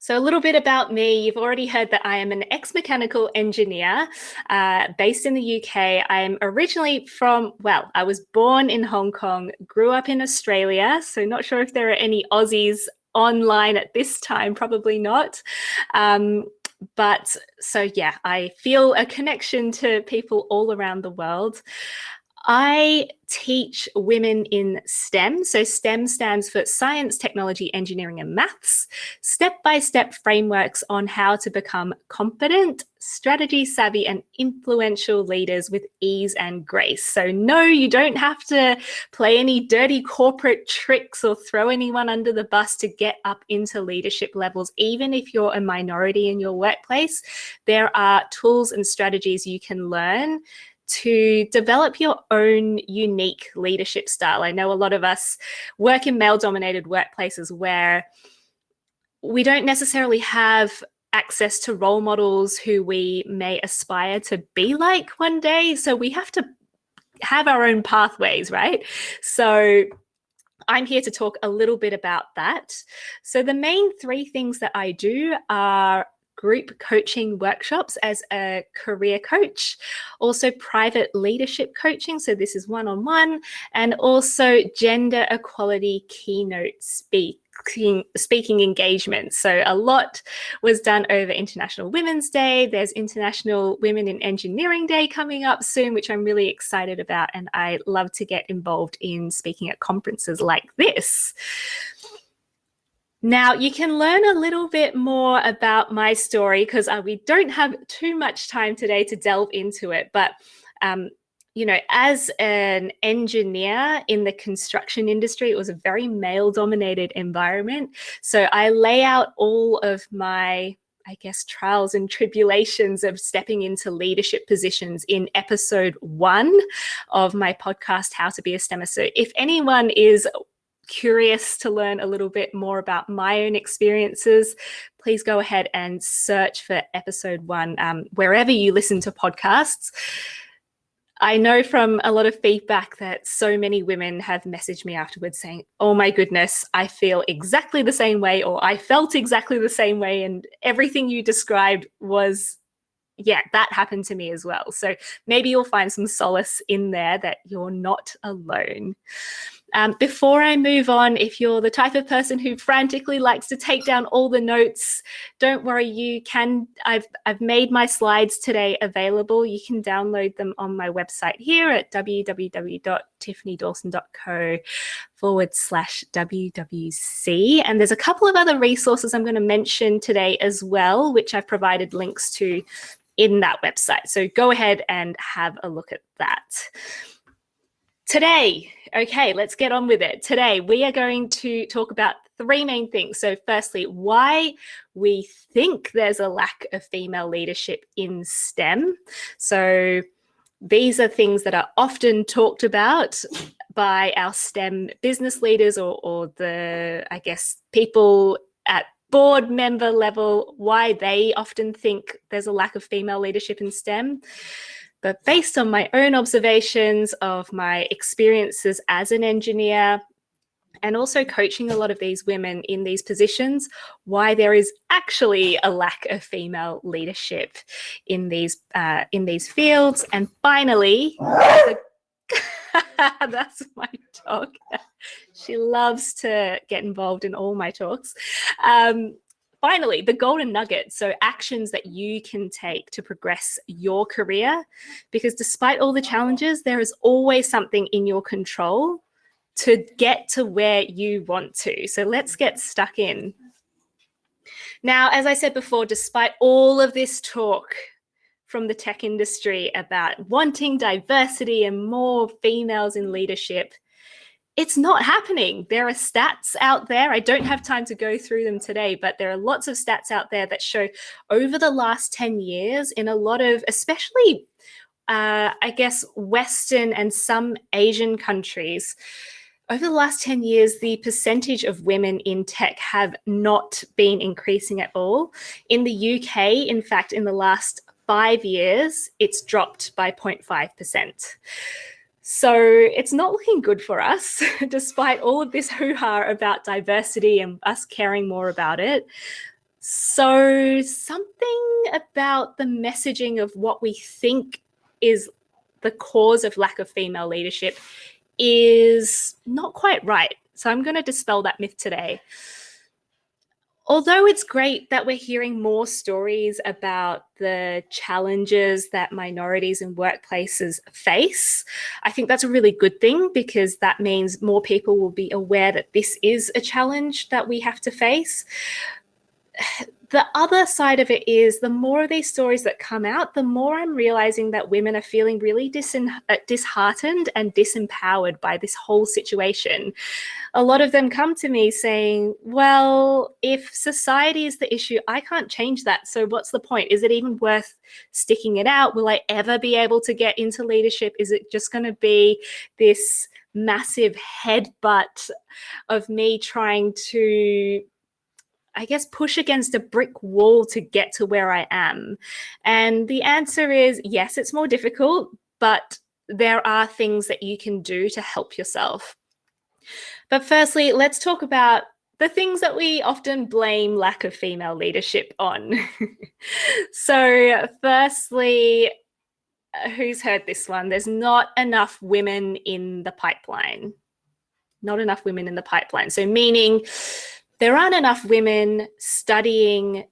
So a little bit about me. You've already heard that I am an ex-mechanical engineer based in the UK. I'm originally I was born in Hong Kong, grew up in Australia. So not sure if there are any Aussies online at this time, probably not. I feel a connection to people all around the world. I teach women in STEM. So STEM stands for science, technology, engineering, and maths. Step-by-step frameworks on how to become confident, strategy savvy, and influential leaders with ease and grace. So no, you don't have to play any dirty corporate tricks or throw anyone under the bus to get up into leadership levels. Even if you're a minority in your workplace, there are tools and strategies you can learn to develop your own unique leadership style. I know a lot of us work in male-dominated workplaces where we don't necessarily have access to role models who we may aspire to be like one day. So we have to have our own pathways, right? So I'm here to talk a little bit about that. So the main three things that I do are group coaching workshops as a career coach, also private leadership coaching. So this is one-on-one, and also gender equality keynote speaking engagements. So a lot was done over International Women's Day. There's International Women in Engineering Day coming up soon, which I'm really excited about. And I love to get involved in speaking at conferences like this. Now, you can learn a little bit more about my story because we don't have too much time today to delve into it. But, as an engineer in the construction industry, it was a very male-dominated environment. So I lay out all of my trials and tribulations of stepping into leadership positions in episode 1 of my podcast, How to Be a STEMmer. So if anyone is curious to learn a little bit more about my own experiences, please go ahead and search for episode 1 wherever you listen to podcasts. I know from a lot of feedback that so many women have messaged me afterwards saying, oh my goodness, I feel exactly the same way, or I felt exactly the same way, and everything you described was, yeah, that happened to me as well. So maybe you'll find some solace in there that you're not alone. Before I move on, if you're the type of person who frantically likes to take down all the notes, don't worry, you can. I've made my slides today available. You can download them on my website here at www.tiffanyDawson.co/WWC. And there's a couple of other resources I'm going to mention today as well, which I've provided links to in that website. So go ahead and have a look at that. Today, okay, let's get on with it. Today, we are going to talk about 3 main things. So firstly, why we think there's a lack of female leadership in STEM. So these are things that are often talked about by our STEM business leaders or the, people at board member level, why they often think there's a lack of female leadership in STEM. But based on my own observations of my experiences as an engineer and also coaching a lot of these women in these positions, why there is actually a lack of female leadership in these fields. And finally, that's my dog. She loves to get involved in all my talks. Finally, the golden nugget. So actions that you can take to progress your career, because despite all the challenges, there is always something in your control to get to where you want to. So let's get stuck in. Now, as I said before, despite all of this talk from the tech industry about wanting diversity and more females in leadership, it's not happening. There are stats out there. I don't have time to go through them today, but there are lots of stats out there that show over the last 10 years in a lot of, especially, Western and some Asian countries, over the last 10 years, the percentage of women in tech have not been increasing at all. In the UK, in fact, in the last 5 years, it's dropped by 0.5%. So it's not looking good for us, despite all of this hoo-ha about diversity and us caring more about it. So something about the messaging of what we think is the cause of lack of female leadership is not quite right. So I'm going to dispel that myth today. Although it's great that we're hearing more stories about the challenges that minorities in workplaces face, I think that's a really good thing, because that means more people will be aware that this is a challenge that we have to face. The other side of it is, the more of these stories that come out, the more I'm realizing that women are feeling really disheartened and disempowered by this whole situation. A lot of them come to me saying, well, if society is the issue, I can't change that. So what's the point? Is it even worth sticking it out? Will I ever be able to get into leadership? Is it just going to be this massive headbutt of me trying to, I guess, push against a brick wall to get to where I am? And the answer is yes, it's more difficult, but there are things that you can do to help yourself. But firstly, let's talk about the things that we often blame lack of female leadership on. So firstly, who's heard this one? There's not enough women in the pipeline. Not enough women in the pipeline. So meaning there aren't enough women studying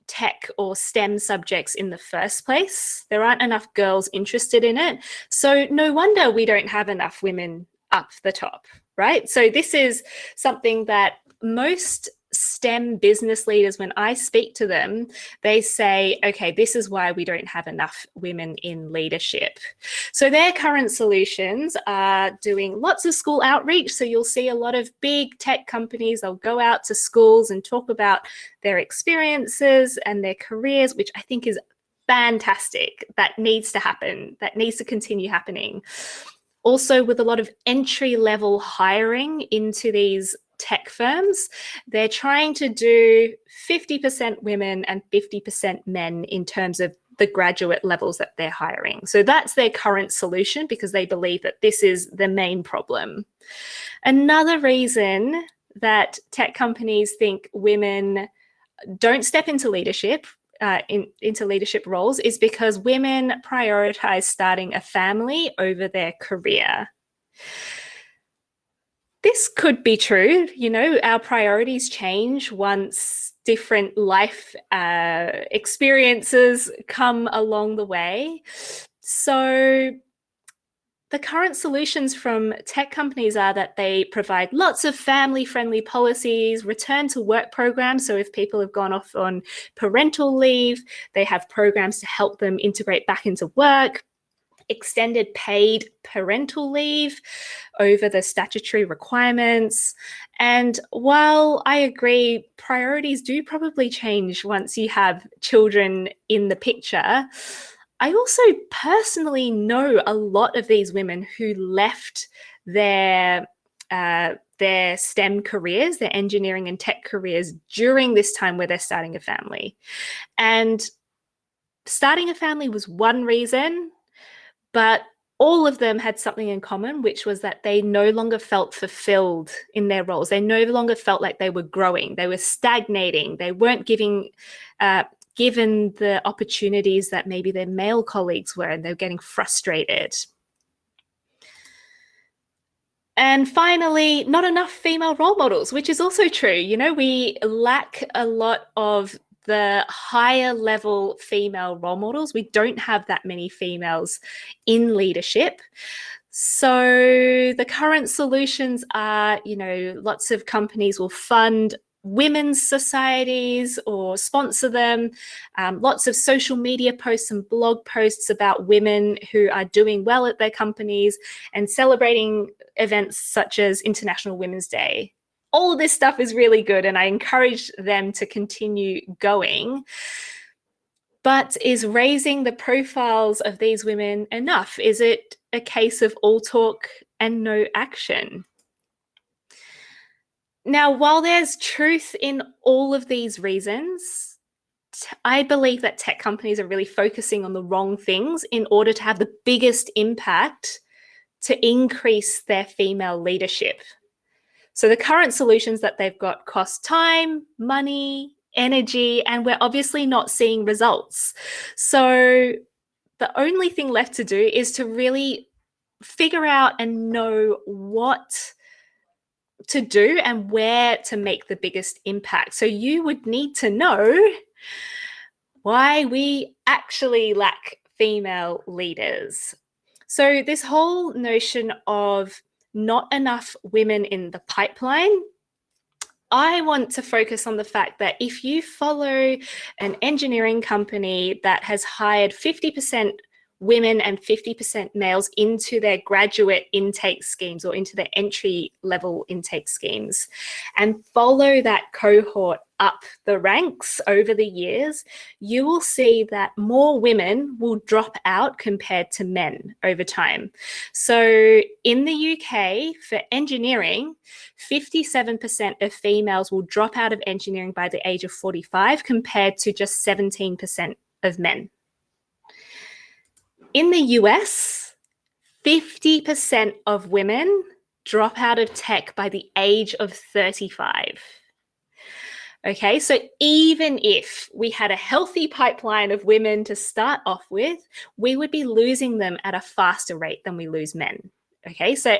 tech or STEM subjects in the first place. There aren't enough girls interested in it. So no wonder we don't have enough women up the top, right? So this is something that most STEM business leaders, when I speak to them, they say, okay, this is why we don't have enough women in leadership. So their current solutions are doing lots of school outreach. So you'll see a lot of big tech companies, they'll go out to schools and talk about their experiences and their careers, which I think is fantastic. That needs to happen. That needs to continue happening. Also, with a lot of entry-level hiring into these tech firms, they're trying to do 50% women and 50% men in terms of the graduate levels that they're hiring. So that's their current solution, because they believe that this is the main problem. Another reason that tech companies think women don't step into leadership, into leadership roles, is because women prioritize starting a family over their career. This could be true. You know, our priorities change once different life experiences come along the way. So the current solutions from tech companies are that they provide lots of family-friendly policies, return to work programs. So if people have gone off on parental leave, they have programs to help them integrate back into work, extended paid parental leave over the statutory requirements. And while I agree, priorities do probably change once you have children in the picture, I also personally know a lot of these women who left their STEM careers, their engineering and tech careers, during this time where they're starting a family. And starting a family was one reason, but all of them had something in common, which was that they no longer felt fulfilled in their roles. They no longer felt like they were growing. They were stagnating. They weren't given the opportunities that maybe their male colleagues were, and they were getting frustrated. And finally, not enough female role models, which is also true. You know, we lack a lot of the higher level female role models. We don't have that many females in leadership. So the current solutions are, you know, lots of companies will fund women's societies or sponsor them, lots of social media posts and blog posts about women who are doing well at their companies, and celebrating events such as International Women's Day. All of this stuff is really good, and I encourage them to continue going. But is raising the profiles of these women enough? Is it a case of all talk and no action? Now, while there's truth in all of these reasons, I believe that tech companies are really focusing on the wrong things in order to have the biggest impact to increase their female leadership. So the current solutions that they've got cost time, money, energy, and we're obviously not seeing results. So the only thing left to do is to really figure out and know what to do and where to make the biggest impact. So you would need to know why we actually lack female leaders. So this whole notion of not enough women in the pipeline, I want to focus on the fact that if you follow an engineering company that has hired 50% women and 50% males into their graduate intake schemes or into their entry level intake schemes, and follow that cohort up the ranks over the years, you will see that more women will drop out compared to men over time. So in the UK, for engineering, 57% of females will drop out of engineering by the age of 45 compared to just 17% of men. In the US, 50% of women drop out of tech by the age of 35. Okay, so even if we had a healthy pipeline of women to start off with, we would be losing them at a faster rate than we lose men. Okay, so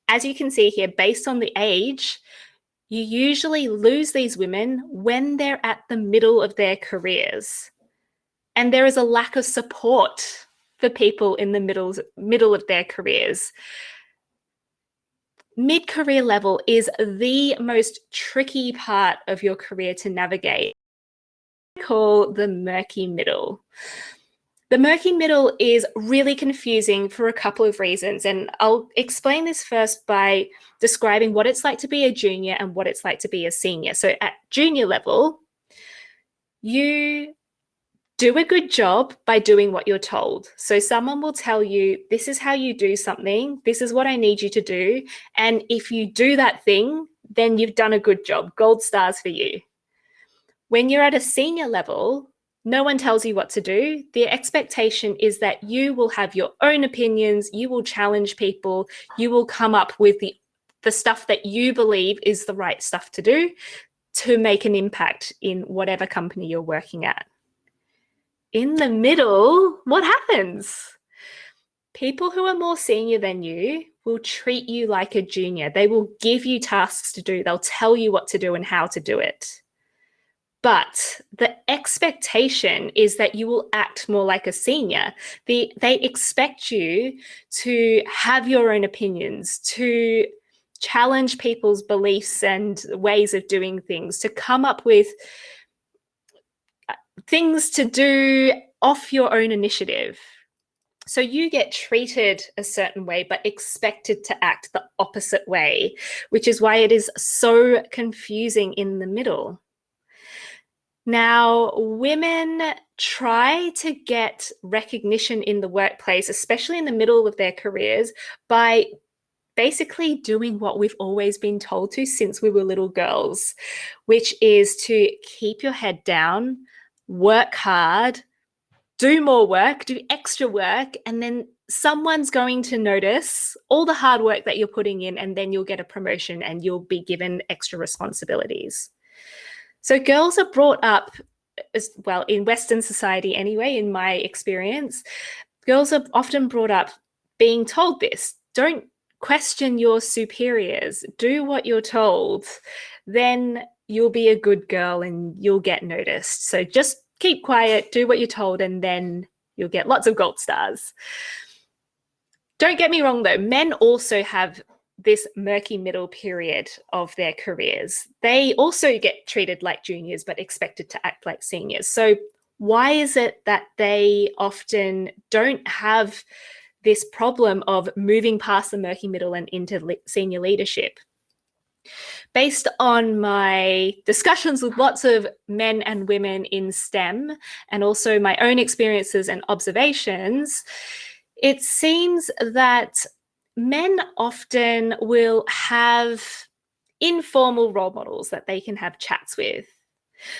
as you can see here, based on the age, you usually lose these women when they're at the middle of their careers. And there is a lack of support for people in the middle of their careers. Mid-career level is the most tricky part of your career to navigate. I call the murky middle. The murky middle is really confusing for a couple of reasons, and I'll explain this first by describing what it's like to be a junior and what it's like to be a senior. So at junior level, you do a good job by doing what you're told. So someone will tell you, this is how you do something, this is what I need you to do, and if you do that thing, then you've done a good job, gold stars for you. When you're at a senior level, no one tells you what to do. The expectation is that you will have your own opinions, you will challenge people, you will come up with the stuff that you believe is the right stuff to do to make an impact in whatever company you're working at. In the middle, what happens? People who are more senior than you will treat you like a junior. They will give you tasks to do. They'll tell you what to do and how to do it. But the expectation is that you will act more like a senior. They expect you to have your own opinions, to challenge people's beliefs and ways of doing things, to come up with things to do off your own initiative. So you get treated a certain way, but expected to act the opposite way, which is why it is so confusing in the middle. Now, women try to get recognition in the workplace, especially in the middle of their careers, by basically doing what we've always been told to since we were little girls, which is to keep your head down, work hard, do more work, do extra work, and then someone's going to notice all the hard work that you're putting in, and then you'll get a promotion and you'll be given extra responsibilities. So girls are brought up, as well, in Western society anyway, in my experience, girls are often brought up being told this. Don't question your superiors. Do what you're told. Then you'll be a good girl and you'll get noticed. So just keep quiet, do what you're told, and then you'll get lots of gold stars. Don't get me wrong though, men also have this murky middle period of their careers. They also get treated like juniors, but expected to act like seniors. So why is it that they often don't have this problem of moving past the murky middle and into senior leadership? Based on my discussions with lots of men and women in STEM, and also my own experiences and observations, it seems that men often will have informal role models that they can have chats with.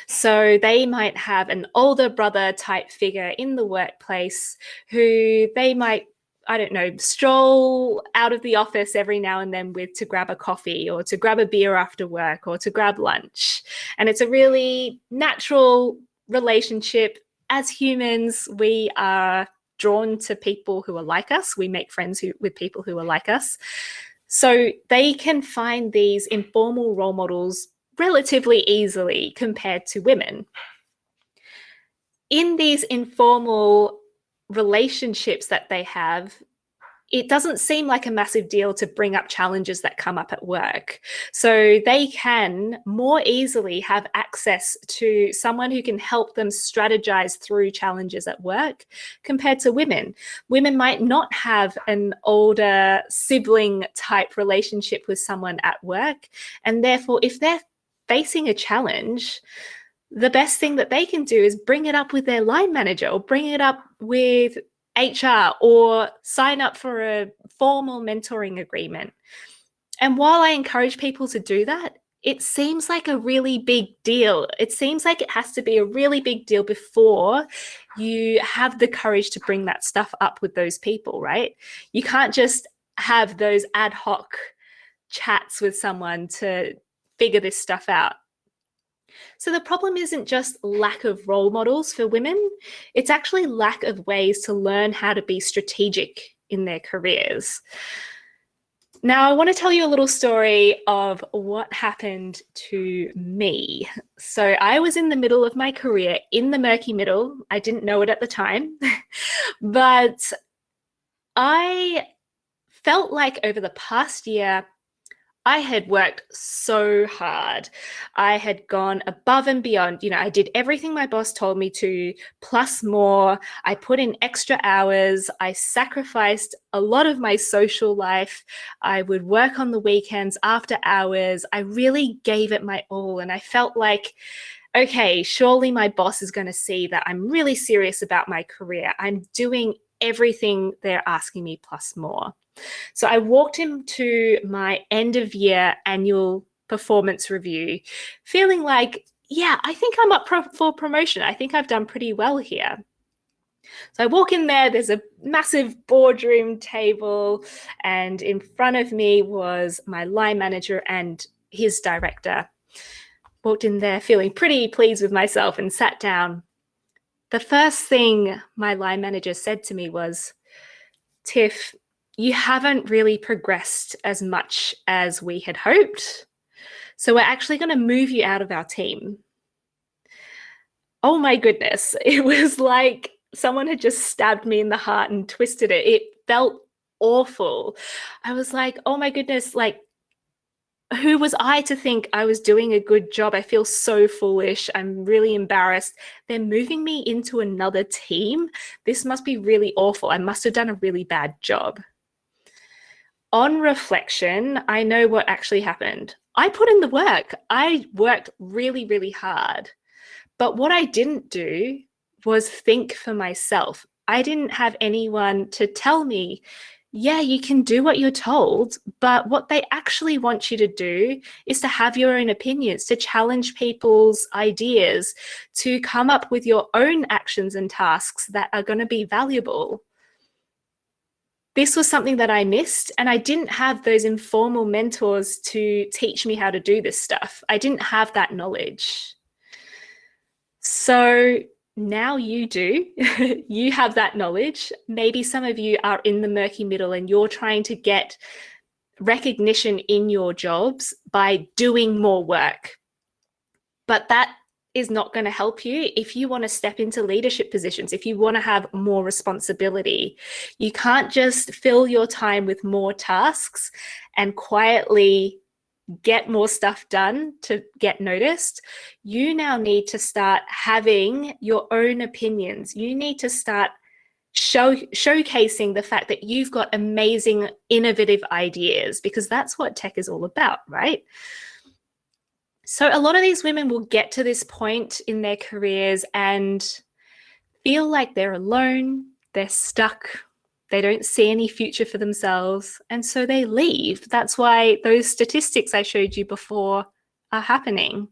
So they might have an older brother type figure in the workplace who they might I don't know, stroll out of the office every now and then to grab a coffee or to grab a beer after work or to grab lunch. And it's a really natural relationship. As humans, we are drawn to people who are like us. We make friends with people who are like us. So they can find these informal role models relatively easily compared to women. In these informal relationships that they have, it doesn't seem like a massive deal to bring up challenges that come up at work. So they can more easily have access to someone who can help them strategize through challenges at work compared to women. Women might not have an older sibling type relationship with someone at work. And therefore, if they're facing a challenge, the best thing that they can do is bring it up with their line manager or bring it up with HR or sign up for a formal mentoring agreement. And while I encourage people to do that, it seems like a really big deal. It seems like it has to be a really big deal before you have the courage to bring that stuff up with those people, right? You can't just have those ad hoc chats with someone to figure this stuff out. So the problem isn't just lack of role models for women, it's actually lack of ways to learn how to be strategic in their careers. Now, I want to tell you a little story of what happened to me. So I was in the middle of my career, in the murky middle. I didn't know it at the time, but I felt like over the past year, I had worked so hard. I had gone above and beyond. I did everything my boss told me to, plus more. I put in extra hours. I sacrificed a lot of my social life. I would work on the weekends after hours. I really gave it my all. And I felt like, okay, surely my boss is going to see that I'm really serious about my career. I'm doing everything they're asking me plus more. So I walked into my end of year annual performance review feeling like, yeah, I think I'm up for promotion. I think I've done pretty well here. So I walk in there, there's a massive boardroom table, and in front of me was my line manager and his director. Walked in there feeling pretty pleased with myself and sat down. The first thing my line manager said to me was, "Tiff, you haven't really progressed as much as we had hoped. So we're actually going to move you out of our team." Oh my goodness. It was like someone had just stabbed me in the heart and twisted it. It felt awful. I was like, oh my goodness, like, who was I to think I was doing a good job? I feel so foolish. I'm really embarrassed. They're moving me into another team. This must be really awful. I must have done a really bad job. On reflection, I know what actually happened. I put in the work. I worked really, really hard. But what I didn't do was think for myself. I didn't have anyone to tell me, yeah, you can do what you're told, but what they actually want you to do is to have your own opinions, to challenge people's ideas, to come up with your own actions and tasks that are going to be valuable. This was something that I missed, and I didn't have those informal mentors to teach me how to do this stuff. I didn't have that knowledge. So now you do. You have that knowledge. Maybe some of you are in the murky middle and you're trying to get recognition in your jobs by doing more work. But that is not going to help you if you want to step into leadership positions, if you want to have more responsibility. You can't just fill your time with more tasks and quietly get more stuff done to get noticed. You now need to start having your own opinions. You need to start showcasing the fact that you've got amazing, innovative ideas, because that's what tech is all about, right? So a lot of these women will get to this point in their careers and feel like they're alone, they're stuck, they don't see any future for themselves, and so they leave. That's why those statistics I showed you before are happening.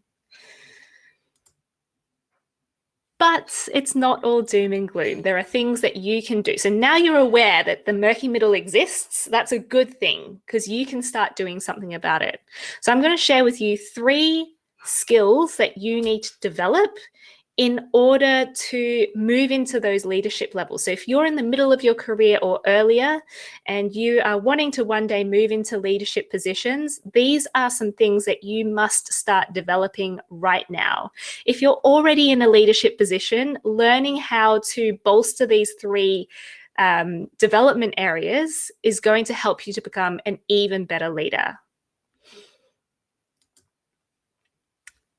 But it's not all doom and gloom. There are things that you can do. So now you're aware that the murky middle exists. That's a good thing because you can start doing something about it. So I'm going to share with you 3 skills that you need to develop in order to move into those leadership levels. So if you're in the middle of your career or earlier and you are wanting to one day move into leadership positions, these are some things that you must start developing right now. If you're already in a leadership position, learning how to bolster these 3 development areas is going to help you to become an even better leader.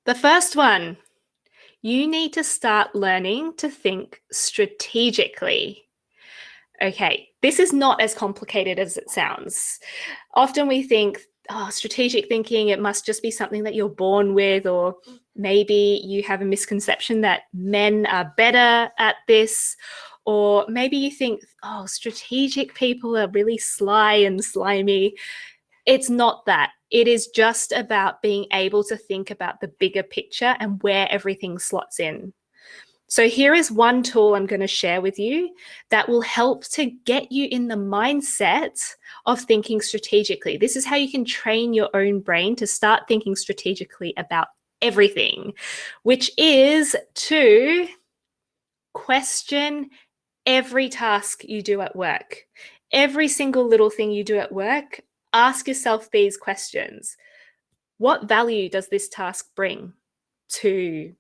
The first one, you need to start learning to think strategically. Okay, this is not as complicated as it sounds. Often we think, oh, strategic thinking, it must just be something that you're born with, or maybe you have a misconception that men are better at this, or maybe you think, oh, strategic people are really sly and slimy. It's not that. It is just about being able to think about the bigger picture and where everything slots in. So here is one tool I'm going to share with you that will help to get you in the mindset of thinking strategically. This is how you can train your own brain to start thinking strategically about everything, which is to question every task you do at work. Every single little thing you do at work, ask yourself these questions. What value does this task bring to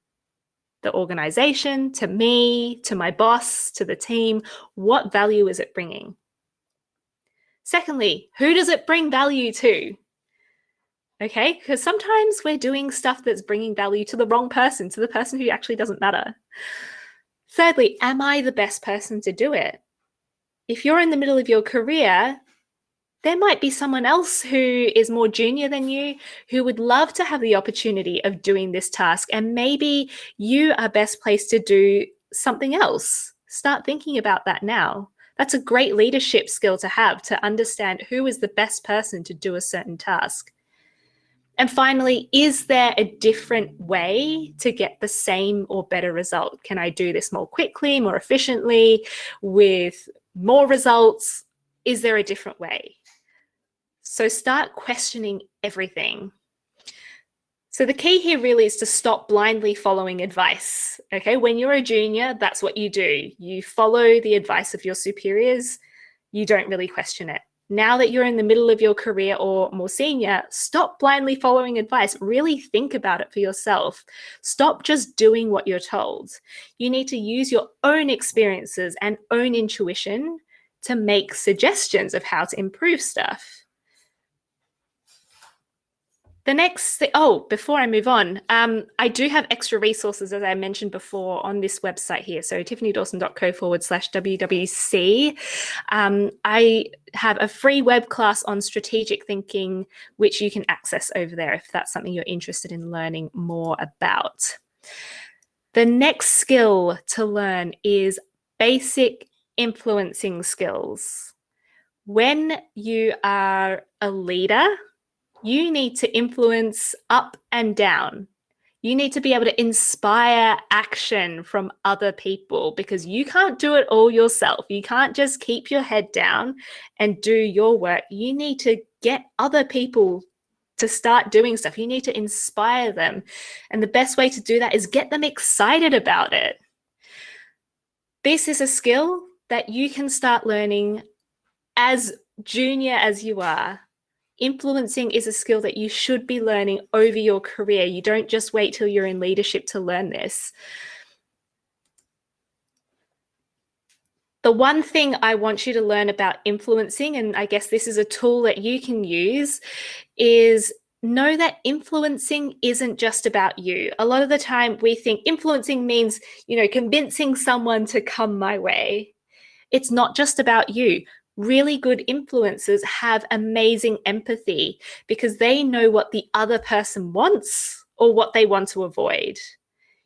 the organization, to me, to my boss, to the team? What value is it bringing? Secondly, who does it bring value to? Okay, because sometimes we're doing stuff that's bringing value to the wrong person, to the person who actually doesn't matter. Thirdly, am I the best person to do it? If you're in the middle of your career, there might be someone else who is more junior than you who would love to have the opportunity of doing this task, and maybe you are best placed to do something else. Start thinking about that now. That's a great leadership skill to have, to understand who is the best person to do a certain task. And finally, is there a different way to get the same or better result? Can I do this more quickly, more efficiently, with more results? Is there a different way? So start questioning everything. So the key here really is to stop blindly following advice. Okay, when you're a junior, that's what you do. You follow the advice of your superiors. You don't really question it. Now that you're in the middle of your career or more senior, stop blindly following advice. Really think about it for yourself. Stop just doing what you're told. You need to use your own experiences and own intuition to make suggestions of how to improve stuff. The next thing, before I move on, I do have extra resources, as I mentioned before, on this website here. So tiffanyDawson.co/WWC. I have a free web class on strategic thinking, which you can access over there if that's something you're interested in learning more about. The next skill to learn is basic influencing skills. When you are a leader, you need to influence up and down. You need to be able to inspire action from other people, because you can't do it all yourself. You can't just keep your head down and do your work. You need to get other people to start doing stuff. You need to inspire them. And the best way to do that is get them excited about it. This is a skill that you can start learning as junior as you are. Influencing is a skill that you should be learning over your career. You don't just wait till you're in leadership to learn this. The one thing I want you to learn about influencing, and I guess this is a tool that you can use, is know that influencing isn't just about you. A lot of the time we think influencing means, convincing someone to come my way. It's not just about you. Really good influencers have amazing empathy because they know what the other person wants or what they want to avoid.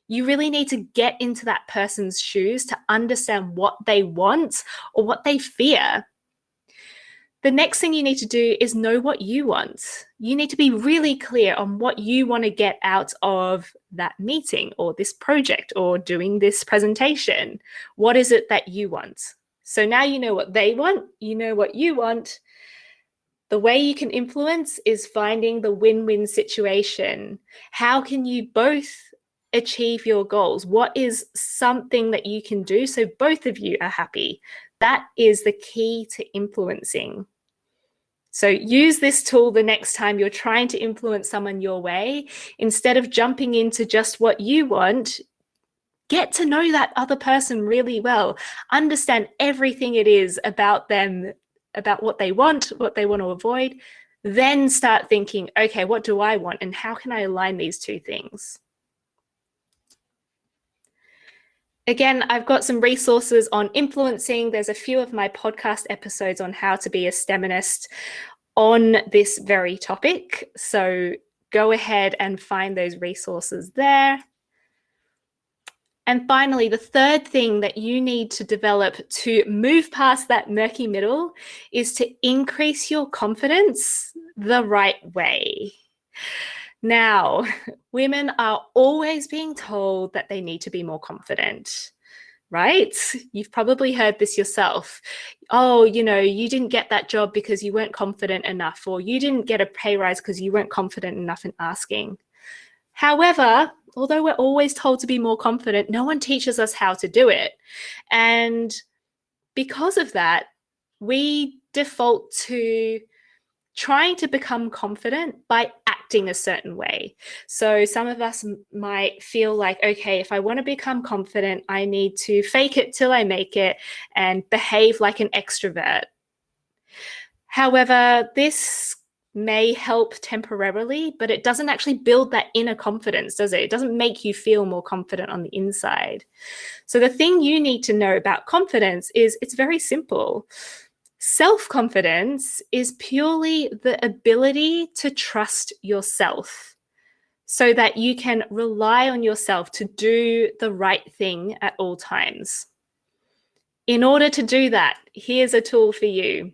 You really need to get into that person's shoes to understand what they want or what they fear. The next thing you need to do is know what you want. You need to be really clear on what you want to get out of that meeting or this project or doing this presentation. What is it that you want? So now you know what they want, you know what you want. The way you can influence is finding the win-win situation. How can you both achieve your goals? What is something that you can do so both of you are happy? That is the key to influencing. So use this tool the next time you're trying to influence someone your way. Instead of jumping into just what you want, get to know that other person really well. Understand everything it is about them, about what they want to avoid. Then start thinking, okay, what do I want and how can I align these two things? Again, I've got some resources on influencing. There's a few of my podcast episodes on how to be a STEMinist on this very topic. So go ahead and find those resources there. And finally, the third thing that you need to develop to move past that murky middle is to increase your confidence the right way. Now, women are always being told that they need to be more confident, right? You've probably heard this yourself. Oh, you know, you didn't get that job because you weren't confident enough, or you didn't get a pay rise because you weren't confident enough in asking. However, although we're always told to be more confident, no one teaches us how to do it. And because of that, we default to trying to become confident by acting a certain way. So some of us might feel like, okay, if I want to become confident, I need to fake it till I make it and behave like an extrovert. However, this may help temporarily, but it doesn't actually build that inner confidence, does it? It doesn't make you feel more confident on the inside. So the thing you need to know about confidence is it's very simple. Self-confidence is purely the ability to trust yourself so that you can rely on yourself to do the right thing at all times. In order to do that, here's a tool for you.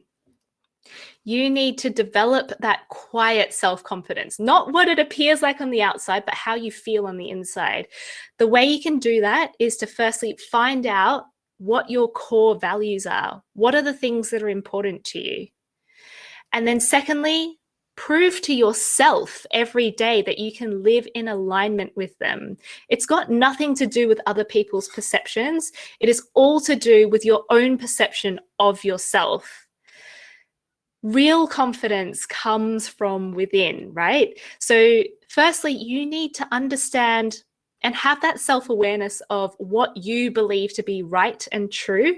You need to develop that quiet self-confidence, not what it appears like on the outside, but how you feel on the inside. The way you can do that is to firstly find out what your core values are. What are the things that are important to you? And then secondly, prove to yourself every day that you can live in alignment with them. It's got nothing to do with other people's perceptions. It is all to do with your own perception of yourself. Real confidence comes from within, right? So firstly, you need to understand and have that self-awareness of what you believe to be right and true.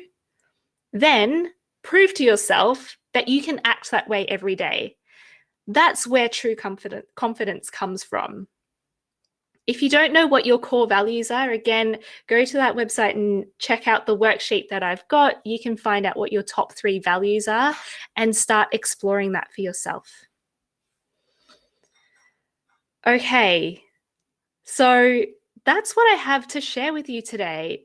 Then prove to yourself that you can act that way every day. That's where true confidence comes from. If you don't know what your core values are, again, go to that website and check out the worksheet that I've got. You can find out what your top 3 values are and start exploring that for yourself. Okay, so that's what I have to share with you today.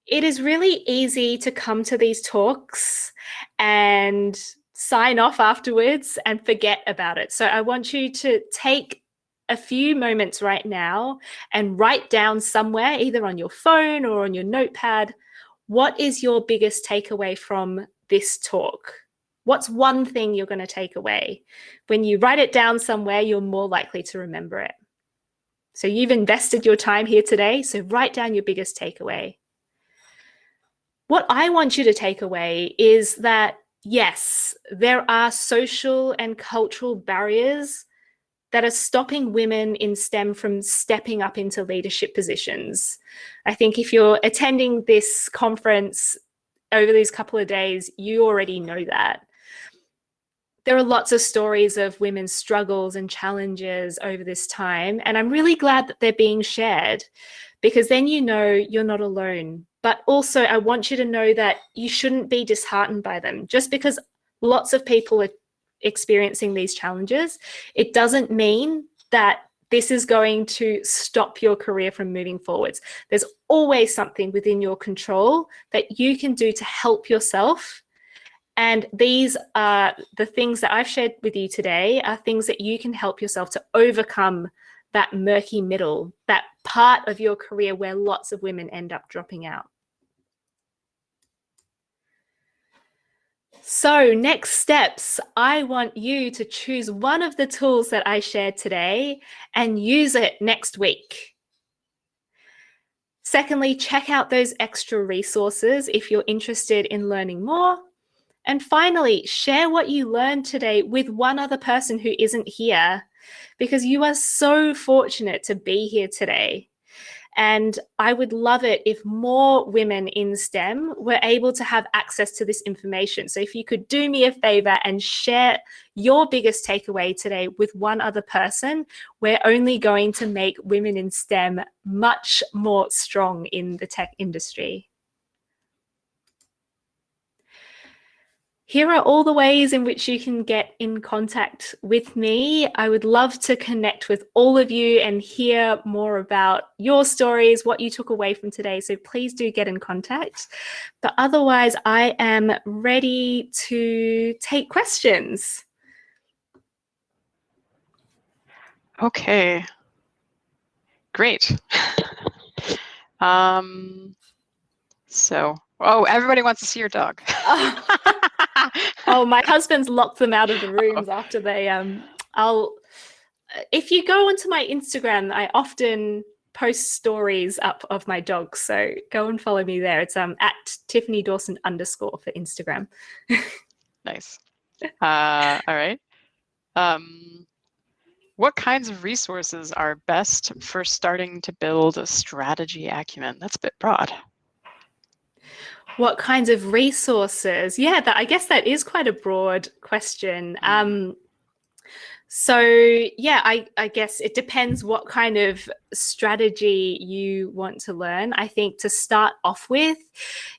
It is really easy to come to these talks and sign off afterwards and forget about it. So I want you to take a few moments right now and write down somewhere, either on your phone or on your notepad, what is your biggest takeaway from this talk? What's one thing you're going to take away? When you write it down somewhere, you're more likely to remember it. So you've invested your time here today, so write down your biggest takeaway. What I want you to take away is that, yes, there are social and cultural barriers that are stopping women in STEM from stepping up into leadership positions. I think if you're attending this conference over these couple of days, you already know that. There are lots of stories of women's struggles and challenges over this time, and I'm really glad that they're being shared, because then you know you're not alone. But also, I want you to know that you shouldn't be disheartened by them. Just because lots of people are experiencing these challenges, it doesn't mean that this is going to stop your career from moving forwards. There's always something within your control that you can do to help yourself And these are the things that I've shared with you today are things that you can help yourself to overcome that murky middle, that part of your career where lots of women end up dropping out. So next steps, I want you to choose one of the tools that I shared today and use it next week. Secondly, check out those extra resources if you're interested in learning more. And finally, share what you learned today with one other person who isn't here, because you are so fortunate to be here today. And I would love it if more women in STEM were able to have access to this information. So if you could do me a favor and share your biggest takeaway today with one other person, we're only going to make women in STEM much more strong in the tech industry. Here are all the ways in which you can get in contact with me. I would love to connect with all of you and hear more about your stories, what you took away from today. So please do get in contact. But otherwise, I am ready to take questions. Okay, great. Oh, everybody wants to see your dog. Oh, my husband's locked them out of the rooms after they, if you go onto my Instagram, I often post stories up of my dogs. So go and follow me there. It's at Tiffany Dawson _ for Instagram. Nice. All right. What kinds of resources are best for starting to build a strategy acumen? That's a bit broad. What kinds of resources? Yeah, I guess that is quite a broad question. So yeah, I guess it depends what kind of strategy you want to learn. I think to start off with,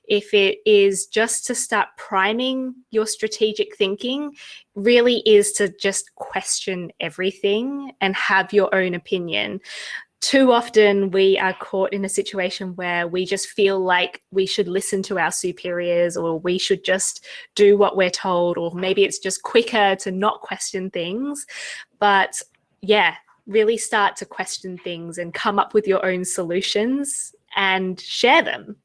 if it is just to start priming your strategic thinking, really is to just question everything and have your own opinion. Too often we are caught in a situation where we just feel like we should listen to our superiors, or we should just do what we're told, or maybe it's just quicker to not question things. But yeah, really start to question things and come up with your own solutions and share them.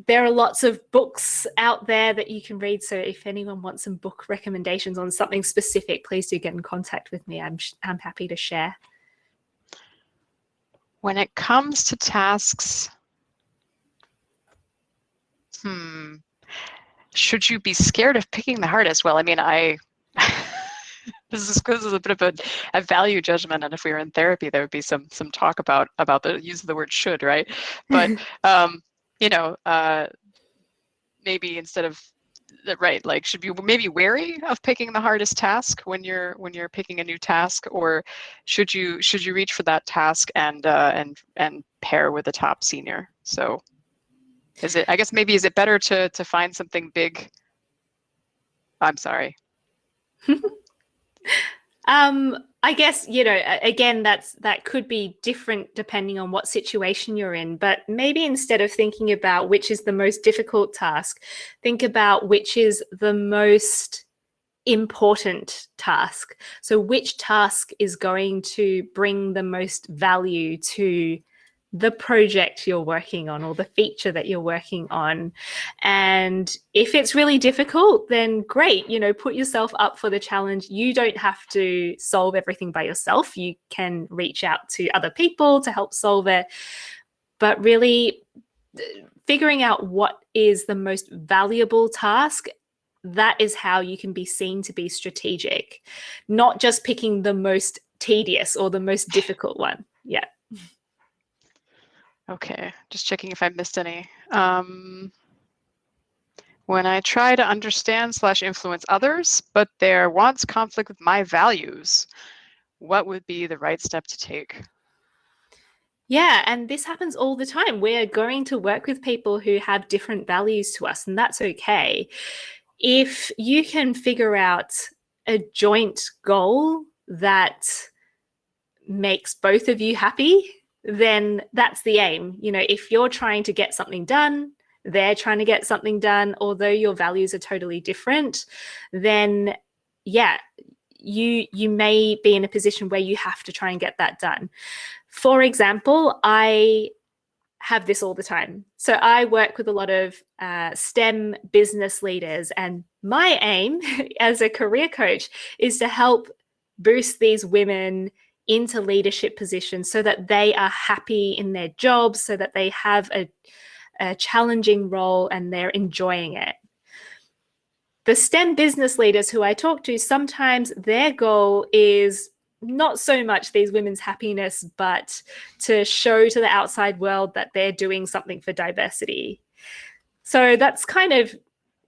There are lots of books out there that you can read. So if anyone wants some book recommendations on something specific, please do get in contact with me. I'm happy to share. When it comes to tasks, should you be scared of picking the hardest? Well, I mean, this is a bit of a value judgment, and if we were in therapy, there would be some talk about the use of the word should, right? But maybe instead of right, like, should you maybe wary of picking the hardest task when you're picking a new task, or should you reach for that task and pair with a top senior? So is it better to find something big? I'm sorry. I guess, again, that could be different depending on what situation you're in, but maybe instead of thinking about which is the most difficult task, think about which is the most important task. So which task is going to bring the most value to the project you're working on, or the feature that you're working on. And if it's really difficult, then great, put yourself up for the challenge. You don't have to solve everything by yourself. You can reach out to other people to help solve it. But really figuring out what is the most valuable task, that is how you can be seen to be strategic, not just picking the most tedious or the most difficult one. Yeah. Okay, just checking if I missed any. When I try to understand / influence others, but their wants conflict with my values, what would be the right step to take? Yeah, and this happens all the time. We're going to work with people who have different values to us, and that's okay. If you can figure out a joint goal that makes both of you happy, then that's the aim. If you're trying to get something done, they're trying to get something done, although your values are totally different, then yeah, you may be in a position where you have to try and get that done. For example, I have this all the time. So I work with a lot of STEM business leaders, and my aim as a career coach is to help boost these women into leadership positions so that they are happy in their jobs, so that they have a challenging role and they're enjoying it. The STEM business leaders who I talk to, sometimes their goal is not so much these women's happiness, but to show to the outside world that they're doing something for diversity. So that's kind of,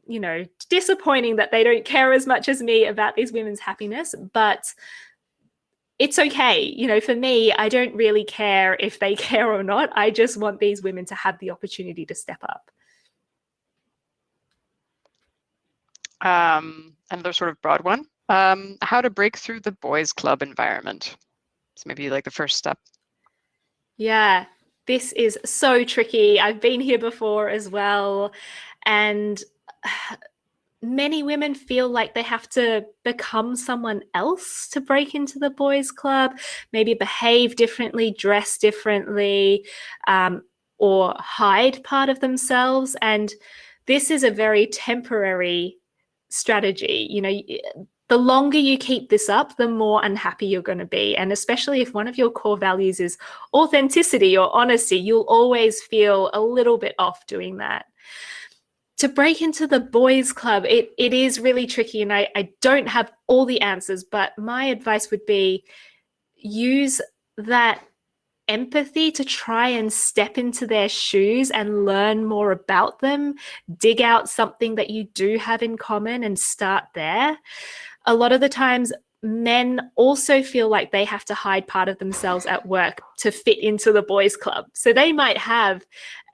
you know, disappointing that they don't care as much as me about these women's happiness, but it's okay. You know, for me, I don't really care if they care or not. I just want these women to have the opportunity to step up. Another sort of broad one, how to break through the boys club environment. So maybe like the first step. Yeah, this is so tricky. I've been here before as well. And many women feel like they have to become someone else to break into the boys club, maybe behave differently, dress differently, or hide part of themselves. And this is a very temporary strategy. You know, the longer you keep this up, the more unhappy you're going to be. And especially if one of your core values is authenticity or honesty, you'll always feel a little bit off doing that. To break into the boys club, it is really tricky, and I don't have all the answers, but my advice would be use that empathy to try and step into their shoes and learn more about them. Dig out something that you do have in common and start there. A lot of the times, men also feel like they have to hide part of themselves at work to fit into the boys club. So they might have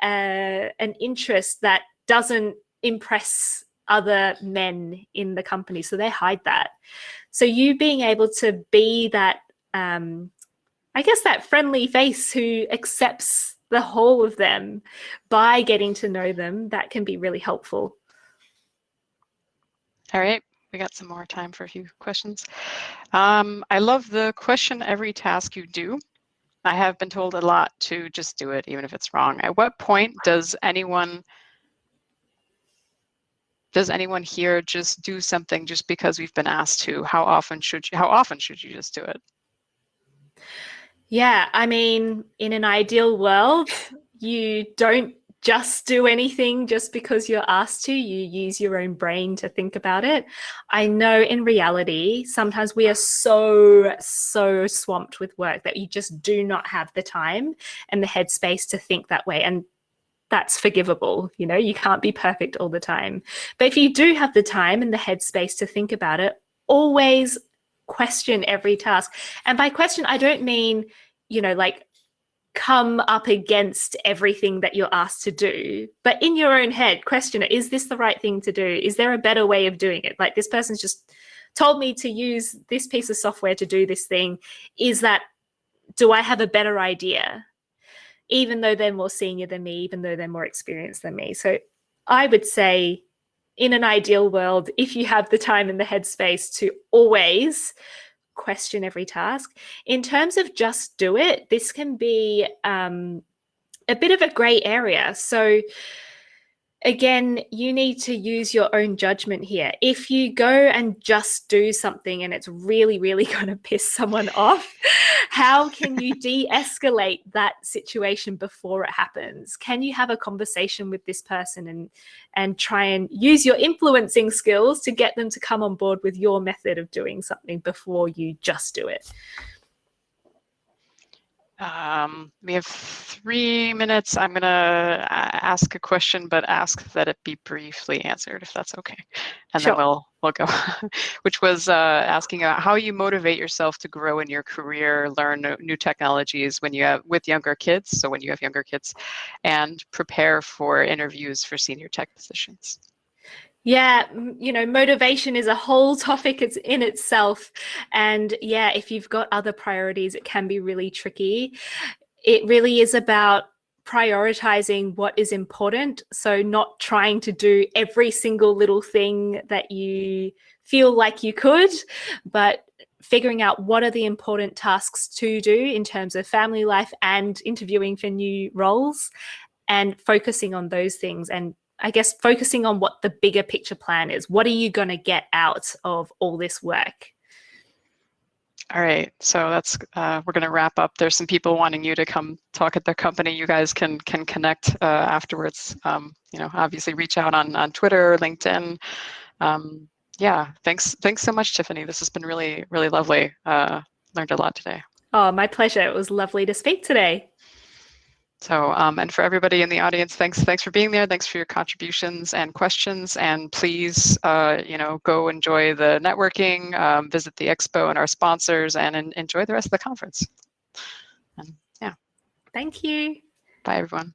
an interest that doesn't impress other men in the company, so they hide that. So you being able to be that I guess that friendly face who accepts the whole of them by getting to know them, that can be really helpful. All right, we got some more time for a few questions. I love the question every task you do. I have been told a lot to just do it, even if it's wrong. At what point does anyone here just do something just because we've been asked to? How often should you just do it? Yeah, I mean, in an ideal world, you don't just do anything just because you're asked to. You use your own brain to think about it. I know in reality, sometimes we are so swamped with work that you just do not have the time and the headspace to think that way. And that's forgivable. You know, you can't be perfect all the time. But if you do have the time and the headspace to think about it, always question every task. And by question, I don't mean, you know, like come up against everything that you're asked to do, but in your own head, question it. Is this the right thing to do? Is there a better way of doing it? Like, this person's just told me to use this piece of software to do this thing. Do I have a better idea? Even though they're more senior than me, even though they're more experienced than me. So I would say, in an ideal world, if you have the time and the headspace to always question every task. In terms of just do it, this can be a bit of a gray area. So again, you need to use your own judgment here. If you go and just do something and it's really, really going to piss someone off, how can you de-escalate that situation before it happens? Can you have a conversation with this person and try and use your influencing skills to get them to come on board with your method of doing something before you just do it? We have 3 minutes. I'm going to ask a question, but ask that it be briefly answered, if that's okay. And Sure. then we'll go, which was asking about how you motivate yourself to grow in your career, learn new technologies with younger kids, so when you have younger kids, and prepare for interviews for senior tech positions. Yeah, you know, motivation is a whole topic in itself. And yeah, if you've got other priorities, it can be really tricky. It really is about prioritizing what is important. So not trying to do every single little thing that you feel like you could, but figuring out what are the important tasks to do in terms of family life and interviewing for new roles, and focusing on those things. And I guess focusing on what the bigger picture plan is. What are you going to get out of all this work? All right, so that's we're going to wrap up. There's some people wanting you to come talk at their company. You guys can connect afterwards. You know, obviously reach out on Twitter, LinkedIn. Yeah, thanks so much, Tiffany. This has been really lovely. Learned a lot today. Oh, my pleasure. It was lovely to speak today. So, and for everybody in the audience, thanks for being there. Thanks for your contributions and questions. And please, you know, go enjoy the networking, visit the expo and our sponsors, and enjoy the rest of the conference. And yeah. Thank you. Bye, everyone.